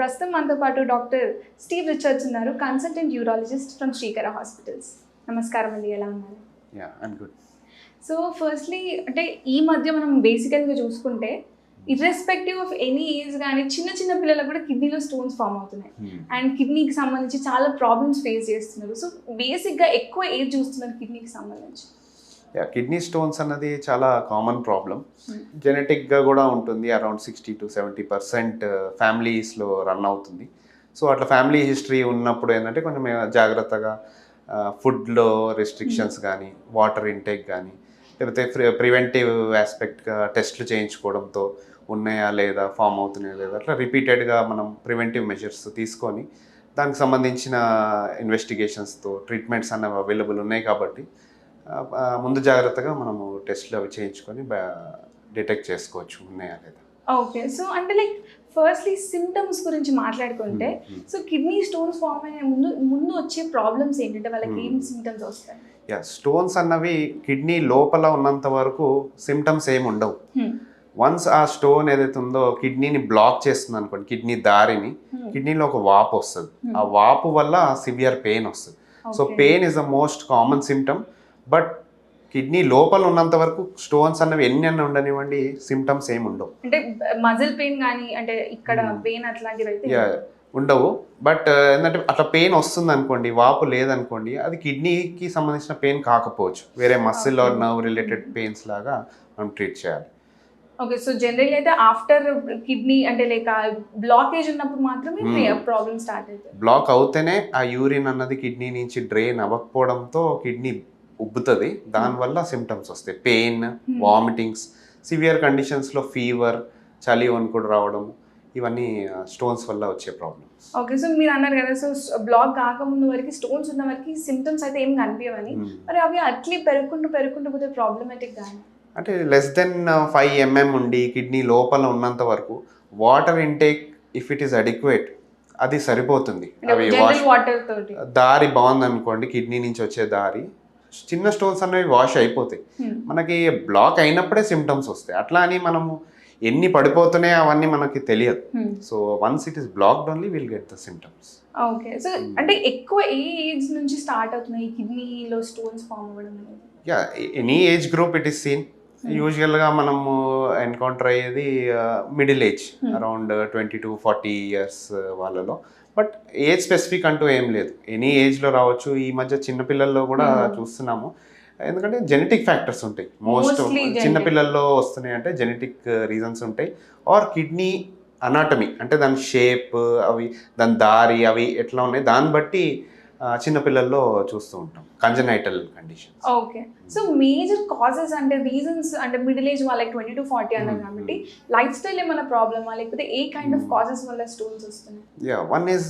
ప్రస్తుతం మనతో పాటు డాక్టర్ స్టీవ్ రిచర్డ్స్ ఉన్నారు, consultant urologist from Srikara hospitals. నమస్కారం అండి, ఎలా ఉన్నారు? Yeah, I'm good. So firstly అంటే ఈ మధ్య మనం బేసికల్గా చూసుకుంటే ఇర్రెస్పెక్టివ్ ఆఫ్ ఎనీ ఏజ్ కానీ చిన్న చిన్న పిల్లలకు కూడా కిడ్నీలో స్టోన్స్ ఫామ్ అవుతున్నాయి అండ్ కిడ్నీకి సంబంధించి చాలా ప్రాబ్లమ్స్ ఫేస్ చేస్తున్నారు. సో బేసిక్గా ఎక్కువ ఏజ్ చూస్తున్నారు కిడ్నీకి సంబంధించి. యా, కిడ్నీ స్టోన్స్ అన్నది చాలా కామన్ ప్రాబ్లం. జెనెటిక్గా కూడా ఉంటుంది. అరౌండ్ 60 to 70% ఫ్యామిలీస్లో రన్ అవుతుంది. సో అట్లా ఫ్యామిలీ హిస్టరీ ఉన్నప్పుడు ఏంటంటే కొంచెం జాగ్రత్తగా ఫుడ్లో రెస్ట్రిక్షన్స్ కానీ, వాటర్ ఇంటేక్ కానీ, లేకపోతే ప్రివెంటివ్ ఆస్పెక్ట్గా టెస్ట్లు చేయించుకోవడంతో ఉన్నాయా లేదా, ఫామ్ అవుతున్నాయా లేదా, అట్లా రిపీటెడ్గా మనం ప్రివెంటివ్ మెజర్స్ తీసుకొని దానికి సంబంధించిన ఇన్వెస్టిగేషన్స్తో ట్రీట్మెంట్స్ అన్నవి అవైలబుల్ ఉన్నాయి. కాబట్టి ముందు జాగ్రత్తగా మనము టెస్ట్లు అవి చేయించుకొని డిటెక్ట్ చేసుకోవచ్చు ఉన్నాయా లేదా. ఓకే, సో అంటే లైక్ ఫస్ట్లీ సిమ్టమ్స్ గురించి మాట్లాడుకుంటే, సో కిడ్నీ స్టోన్స్ ఫామ్ అయ్యే ముందు వచ్చే ప్రాబ్లమ్స్ ఏంటంటే వాళ్ళకి ఏం సిమ్టమ్స్ వస్తాయి? యా, స్టోన్స్ అన్నవి కిడ్నీ లోపల ఉన్నంత వరకు సిమ్టమ్స్ ఏమి ఉండవు. వన్స్ ఆ స్టోన్ ఏదైతే ఉందో కిడ్నీని బ్లాక్ చేస్తుంది అనుకోండి, కిడ్నీ దారిని, కిడ్నీలో ఒక వాపు వస్తుంది. ఆ వాపు వల్ల సివియర్ పెయిన్ వస్తుంది. So pain is the most common symptom. But kidney లోపల ఉన్నంత వరకు స్టోన్స్ అన్నవి ఎన్ని ఉండనివ్వండి, సిమ్టమ్స్ ఏమి ఉండవు. అంటే మజిల్ పెయిన్ కానీ అంటే ఇక్కడ పెయిన్ అట్లాంటివి అయితే ఉండవు. బట్ ఏంటంటే అట్లా పెయిన్ వస్తుంది అనుకోండి, వాపు లేదనుకోండి, అది కిడ్నీకి సంబంధించిన పెయిన్ కాకపోవచ్చు, వేరే muscle or nerve related pains లాగా మనం ట్రీట్ చేయాలి. ఓకే, సో జనరల్గా అయితే ఆఫ్టర్ కిడ్నీ అంటే లైక్ బ్లాకేజ్ ఉన్నప్పుడు మాత్రమే ప్రాబ్లమ్ స్టార్ట్ అవుతుంది. బ్లాక్ అవుతేనే ఆ యూరిన్ అన్నది కిడ్నీ నుంచి డ్రైన్ అవ్వకపోవడంతో కిడ్నీ ఉబ్బుతుంది. దానివల్ల సిమ్టమ్స్ వస్తాయి, పెయిన్, వామిటింగ్స్, సివియర్ కండిషన్స్లో ఫీవర్, చలి వణుకుడు రావడం, ఇవన్నీ స్టోన్స్ వల్ల వచ్చే ప్రాబ్లమ్స్. ఓకే, సో మీరు అన్నారు కదా, సో బ్లాక్ కాకముందు వరకు స్టోన్స్ ఉన్న వరకు సిమ్టమ్స్ అయితే ఏం కనిపించవని, మరి అవి అట్లీ పెరుగుకుంటూ పోతే ప్రాబ్లమాటిక్ కానీ అంటే less than 5 mm ఉండి కిడ్నీ లోపల ఉన్నంత వరకు water intake if it is adequate అది సరిపోతుంది. అవి వాటర్ తోటి దారి బాగుంది అనుకోండి, కిడ్నీ నుంచి వచ్చే దారి, చిన్న స్టోన్స్ అనేవి వాష్ అయిపోతాయి. మనకి బ్లాక్ అయినప్పుడే సిమ్టమ్స్ వస్తాయి. అట్లా అని మనము ఎన్ని పడిపోతున్నాయి అవన్నీ మనకి తెలియదు. So once it is blocked only will get the symptoms. Okay, so అంటే ఎక్కువ ఏ ఏజ్ నుంచి స్టార్ట్ అవుతున్నాయి కిడ్నీలో స్టోన్స్ ఫామ్ అవ్వడం అనేది? Yeah, any age group it is seen. యూజువల్గా మనము ఎన్కౌంటర్ అయ్యేది middle age, around 20 to 40 years వాళ్ళలో. బట్ ఏజ్ స్పెసిఫిక్ అంటూ ఏం లేదు, ఎనీ ఏజ్లో రావచ్చు. ఈ మధ్య చిన్నపిల్లల్లో కూడా చూస్తున్నాము, ఎందుకంటే జెనెటిక్ ఫ్యాక్టర్స్ ఉంటాయి. మోస్ట్ చిన్నపిల్లల్లో వస్తున్నాయి అంటే జెనెటిక్ రీజన్స్ ఉంటాయి. ఆర్ కిడ్నీ అనాటమీ అంటే దాని షేప్, అవి దాని దారి, అవి ఎట్లా ఉన్నాయి దాన్ని బట్టి చిన్నపిల్లల్లో చూస్తూ ఉంటాం congenital condition. Okay, so major causes అంటే రీజన్స్ అంటే మిడిల్ ఏజ్ వాళ్ళకి 20 to 40 అన్నారు కాబట్టి లైఫ్ స్టైల్ ఏమైనా ప్రాబ్లమా, లేకపోతే ఏ కైండ్ ఆఫ్ కాజెస్ వల్ల స్టోన్స్ వస్తున్నాయి? యా, వన్ ఈజ్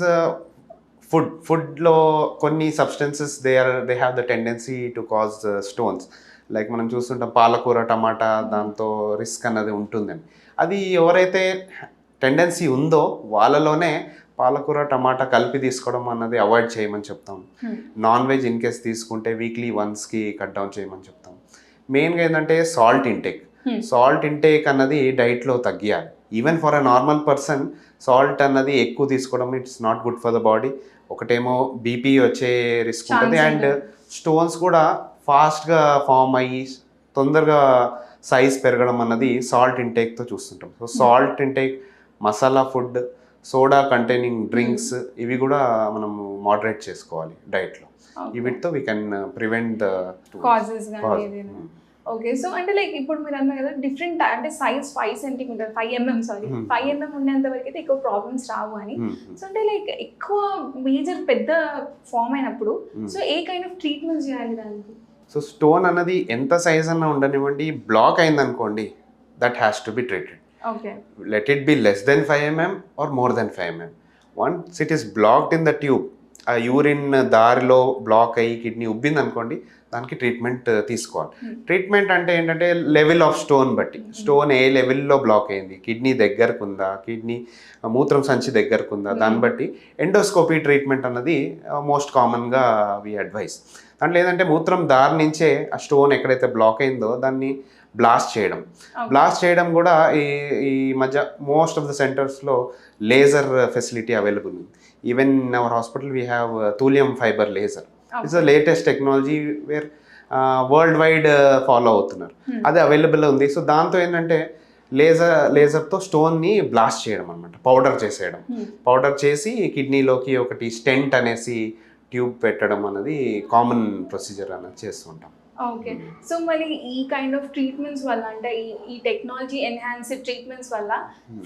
ఫుడ్లో కొన్ని substances they have the tendency to cause stones. Like మనం చూస్తుంటాం పాలకూర, టమాటా, దాంతో రిస్క్ అన్నది ఉంటుందని. అది ఎవరైతే టెండెన్సీ ఉందో వాళ్ళలోనే పాలకూర, టమాటా కలిపి తీసుకోవడం అన్నది అవాయిడ్ చేయమని చెప్తాం. నాన్ వెజ్ ఇన్ కేస్ తీసుకుంటే వీక్లీ వన్స్కి కట్ డౌన్ చేయమని చెప్తాం. మెయిన్గా ఏంటంటే సాల్ట్ ఇంటేక్ అన్నది డైట్లో తగ్గియాలి. Even for a normal person salt అన్నది ఎక్కువ తీసుకోవడం it's not good for the body. ఒకటేమో బీపీ వచ్చే రిస్క్ ఉంటుంది, అండ్ స్టోన్స్ కూడా ఫాస్ట్గా ఫామ్ అయ్యి తొందరగా సైజ్ పెరగడం అన్నది సాల్ట్ ఇంటేక్తో చూస్తుంటాం. So salt intake, masala food, soda containing drinks, ఇవి కూడా మనము మోడరేట్ చేసుకోవాలి డైట్లో. వీటితో we can prevent the causes. Okay, so అంటే లైక్ ఇప్పుడు మీరు అన్నారు కదా డిఫరెంట్ అంటే సైజ్ 5 cm 5 mm ఉండేంత వరకు అయితే ఎక్కువ ప్రాబ్లమ్స్ రావు అని. సో అంటే లైక్ ఎక్కువ మేజర్ పెద్ద ఫామ్ అయినప్పుడు so A kind of treatment చేయాలి దానికి? సో స్టోన్ అన్నది ఎంత సైజ్ అన్నా ఉండనివ్వండి, బ్లాక్ అయింది అనుకోండి, that has to be treated. Okay. Let it be less than 5 mm or more than 5 mm. Once it is blocked in the tube, ఆ urine దారిలో బ్లాక్ అయ్యి కిడ్నీ ఉబ్బింది అనుకోండి, దానికి ట్రీట్మెంట్ తీసుకోవాలి. ట్రీట్మెంట్ అంటే ఏంటంటే లెవెల్ ఆఫ్ స్టోన్ బట్టి, stone ఏ లెవెల్లో బ్లాక్ అయింది, కిడ్నీ దగ్గరకు ఉందా, కిడ్నీ మూత్రం సంచి దగ్గరకు ఉందా, దాన్ని బట్టి ఎండోస్కోపీ ట్రీట్మెంట్ అన్నది మోస్ట్ కామన్గా వి అడ్వైస్. దాంట్లో ఏంటంటే మూత్రం దారి నుంచే ఆ స్టోన్ ఎక్కడైతే బ్లాక్ అయిందో దాన్ని బ్లాస్ట్ చేయడం కూడా ఈ మధ్య మోస్ట్ ఆఫ్ ద సెంటర్స్లో లేజర్ ఫెసిలిటీ అవైలబుల్ ఉంది. Even in our hospital we have thulium fibre laser. It's the latest technology where world wide follow అవుతున్నారు. అది అవైలబుల్ ఉంది. సో దాంతో ఏంటంటే లేజర్తో స్టోన్ని బ్లాస్ట్ చేయడం అనమాట, పౌడర్ చేసి కిడ్నీలోకి ఒకటి స్టెంట్ అనేసి ట్యూబ్ పెట్టడం అనేది కామన్ ప్రొసీజర్ అనేది చేస్తుంటాం. ఓకే. సో మరి ఈ కైండ్ ఆఫ్ ట్రీట్మెంట్స్ వల్ల అంటే ఈ టెక్నాలజీ ఎన్హాన్స్డ్ ట్రీట్మెంట్స్ వల్ల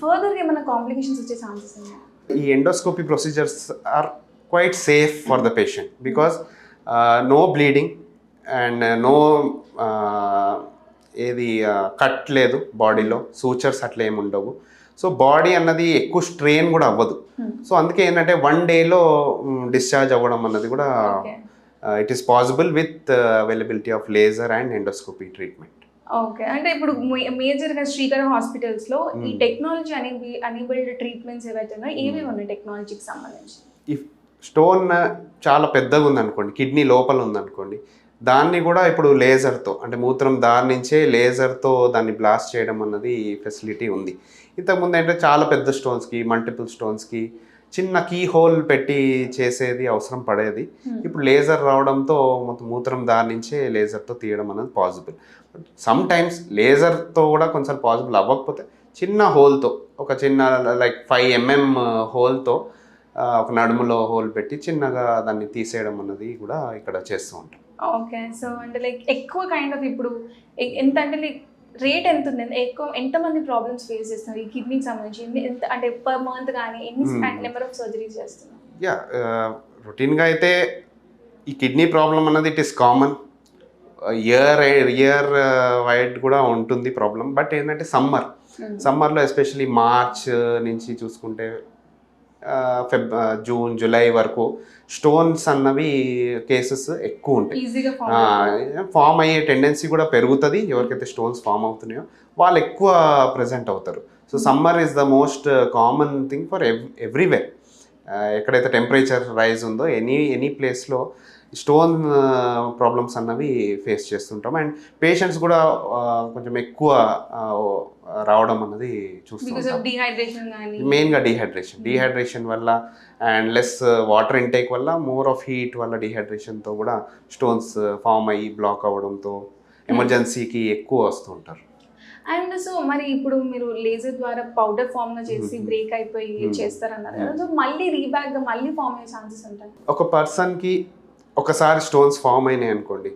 ఫర్దర్ ఏమైనా కాంప్లికేషన్స్ వచ్చే ఛాన్సెస్ ఉన్నాయా? ఈ endoscopy procedures are quite safe for the patient because no bleeding and no cut లేదు బాడీలో, సూచర్స్ అట్లా ఏమి ఉండవు. సో బాడీ అన్నది ఎక్కువ స్ట్రెయిన్ కూడా అవ్వదు. సో అందుకే ఏంటంటే 1 డేలో డిశ్చార్జ్ అవ్వడం అన్నది కూడా it is possible with availability of laser and endoscopy treatment. Okay. అంటే ఇప్పుడు మేజర్గా శ్రీకర్ హాస్పిటల్స్లో ఈ టెక్నాలజీ అనేబుల్డ్ ట్రీట్మెంట్స్ ఏవైతే ఉన్నాయో ఏవి ఉన్నాయి టెక్నాలజీకి సంబంధించి? ఈ స్టోన్ చాలా పెద్దగా ఉందనుకోండి, కిడ్నీ లోపల ఉందనుకోండి, దాన్ని కూడా ఇప్పుడు లేజర్తో అంటే మూత్రం దాని నుంచే లేజర్తో దాన్ని బ్లాస్ట్ చేయడం అన్నది ఫెసిలిటీ ఉంది. ఇంతకుముందు అంటే చాలా పెద్ద స్టోన్స్కి, మల్టిపుల్ స్టోన్స్కి చిన్న కీ హోల్ పెట్టి చేసేది అవసరం పడేది. ఇప్పుడు లేజర్ రావడంతో మొత్తం మూత్రం దాని నుంచే లేజర్తో తీయడం అనేది పాసిబుల్. సమ్ టైమ్స్ లేజర్తో కూడా కొంచెం పాసిబుల్ అవ్వకపోతే చిన్న హోల్తో, ఒక చిన్న లైక్ 5 mm హోల్తో ఒక నడుములో హోల్ పెట్టి చిన్నగా దాన్ని తీసేయడం అన్నది కూడా ఇక్కడ చేస్తూ ఉంటాం. ఓకే. సో అంటే లైక్ ఎక్కువ కైండ్ ఆఫ్ ఇప్పుడు ఎంత అంటే లైక్ రేట్ ఎంత ఉంది, ఎంతమంది ప్రాబ్లమ్స్ ఫేస్ చేస్తున్నారు ఈ కిడ్నీకి సంబంధించి, ఎంత అంటే పర్ మంత్ కానీ ఎన్ని నెంబర్ ఆఫ్ సర్జరీస్ చేస్తున్నారు? యా, రొటీన్గా అయితే ఈ కిడ్నీ ప్రాబ్లం అన్నది it is common, year wide కూడా ఉంటుంది ప్రాబ్లం. బట్ ఏంటంటే సమ్మర్లో ఎస్పెషలీ మార్చ్ నుంచి చూసుకుంటే జూన్ జూలై వరకు స్టోన్స్ అన్నవి కేసెస్ ఎక్కువ ఉంటాయి. ఫామ్ అయ్యే టెండెన్సీ కూడా పెరుగుతుంది. ఎవరికైతే స్టోన్స్ ఫామ్ అవుతున్నాయో వాళ్ళు ఎక్కువ ప్రెజెంట్ అవుతారు. So summer is the most common thing for everywhere. ఎక్కడైతే టెంపరేచర్ రైజ్ ఉందో ఎనీ ప్లేస్లో స్టోన్ ప్రాబ్లమ్స్ అన్నవి ఫేస్ చేస్తుంటాం. అండ్ పేషెంట్స్ కూడా కొంచెం ఎక్కువ రావడం అన్నది చూస్తుంటాం. మెయిన్గా డీహైడ్రేషన్ వల్ల అండ్ లెస్ వాటర్ ఇంటేక్ వల్ల, మోర్ ఆఫ్ హీట్ వల్ల, డీహైడ్రేషన్తో కూడా స్టోన్స్ ఫామ్ అయ్యి బ్లాక్ అవ్వడంతో ఎమర్జెన్సీకి ఎక్కువ వస్తుంటారు. అండ్ సో మరి ఇప్పుడు మీరు లేజర్ ద్వారా పౌడర్ ఫామ్ గా చేసి బ్రేక్ అయిపోయి చేస్తారన్నారు కదా, సో మళ్ళీ రీబ్యాక్ గా మళ్ళీ ఫామ్ అయ్యే ఛాన్సెస్ ఉంటాయి? ఒక పర్సన్కి ఒకసారి స్టోన్స్ ఫామ్ అయినాయి అనుకోండి,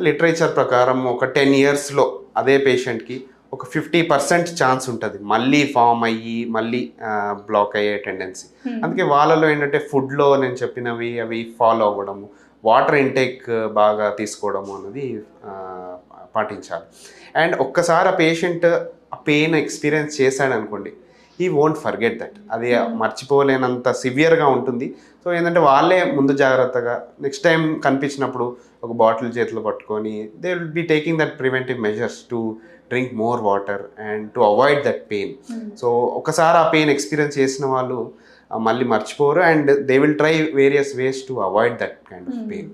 లిటరేచర్ ప్రకారం ఒక 10 yearsలో అదే పేషెంట్కి ఒక 50% ఛాన్స్ ఉంటుంది మళ్ళీ ఫామ్ అయ్యి మళ్ళీ బ్లాక్ అయ్యే టెండెన్సీ. అందుకే వాళ్ళలో ఏంటంటే ఫుడ్లో నేను చెప్పినవి అవి ఫాలో అవ్వడము, వాటర్ ఇంటేక్ బాగా తీసుకోవడము అనేది పాటించాలి. అండ్ ఒక్కసారి ఆ పేషెంట్ ఆ పెయిన్ ఎక్స్పీరియన్స్ చేశాడు అనుకోండి, హీ వోంట్ ఫర్గెట్ దట్. అది మర్చిపోలేనంత సివియర్గా ఉంటుంది. సో ఏంటంటే వాళ్ళే ముందు జాగ్రత్తగా నెక్స్ట్ టైం కనిపించినప్పుడు ఒక బాటిల్ చేతిలో పట్టుకొని they will be taking that preventive measures to drink more water and to avoid that pain. So ఒకసారి ఆ పెయిన్ ఎక్స్పీరియన్స్ చేసిన వాళ్ళు మళ్ళీ మర్చిపోరు and they will try various ways to avoid that kind of pain.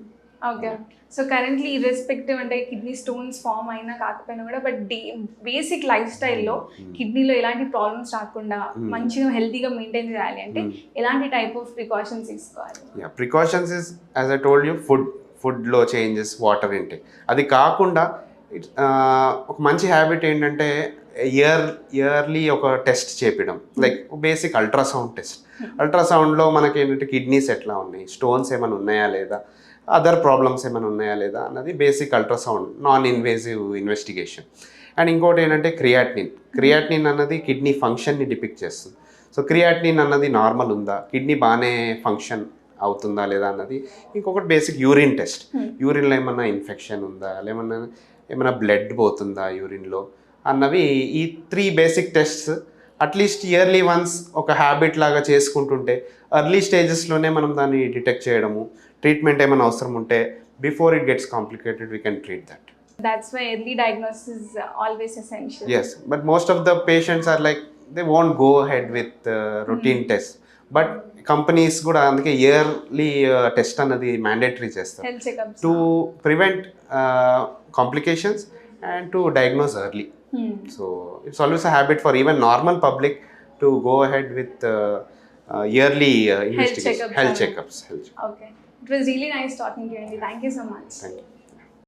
Okay. So currently irrespective అంటే kidney stones form అయినా కాకపోయినా కూడా బట్ బేసిక్ లైఫ్ స్టైల్లో కిడ్నీలో ఎలాంటి ప్రాబ్లమ్స్ రాకుండా మంచిగా హెల్తీగా మెయింటైన్ చేయాలి అంటే ఎలాంటి టైప్ ఆఫ్ ప్రికాషన్స్ తీసుకోవాలి? Precautions is as I told you ఫుడ్లో చేంజెస్, వాటర్ ఇంటేక్. అది కాకుండా ఒక మంచి హ్యాబిట్ ఏంటంటే ఇయర్లీ ఒక టెస్ట్ చేపించడం, లైక్ బేసిక్ అల్ట్రాసౌండ్ టెస్ట్. అల్ట్రాసౌండ్లో మనకి ఏంటంటే కిడ్నీస్ ఎట్లా ఉన్నాయి, స్టోన్స్ ఏమైనా ఉన్నాయా లేదా, అదర్ ప్రాబ్లమ్స్ ఏమైనా ఉన్నాయా లేదా అన్నది basic ultrasound non invasive investigation. And ఇంకోటి ఏంటంటే క్రియాటినిన్ అన్నది కిడ్నీ ఫంక్షన్ని డిపిక్ట్ చేస్తుంది. సో క్రియాటినిన్ అన్నది నార్మల్ ఉందా, కిడ్నీ బాగానే ఫంక్షన్ అవుతుందా లేదా అన్నది. ఇంకొకటి బేసిక్ యూరిన్ టెస్ట్, యూరిన్లో ఏమన్నా ఇన్ఫెక్షన్ ఉందా, ఏమైనా బ్లడ్ పోతుందా యూరిన్లో అన్నవి. ఈ 3 basic tests at least yearly once ఒక హ్యాబిట్ లాగా చేసుకుంటుంటే ఎర్లీ స్టేజెస్లోనే మనం దాన్ని డిటెక్ట్ చేయడము, ట్రీట్మెంట్ ఏమైనా అవసరం ఉంటే before it gets complicated we can treat that. That's why early diagnosis is always essential. Yes, but most of the patients are like they won't go ahead with routine tests. But companies కూడా అందుకే yearly test అన్నది mandatory చేస్తారు health checkups to prevent complications and to diagnose early. So it's always a habit for even normal public to go ahead with yearly investigation, checkups. health checkups. Okay. It was really nice talking to you, Andy. Thank you so much. Thank you.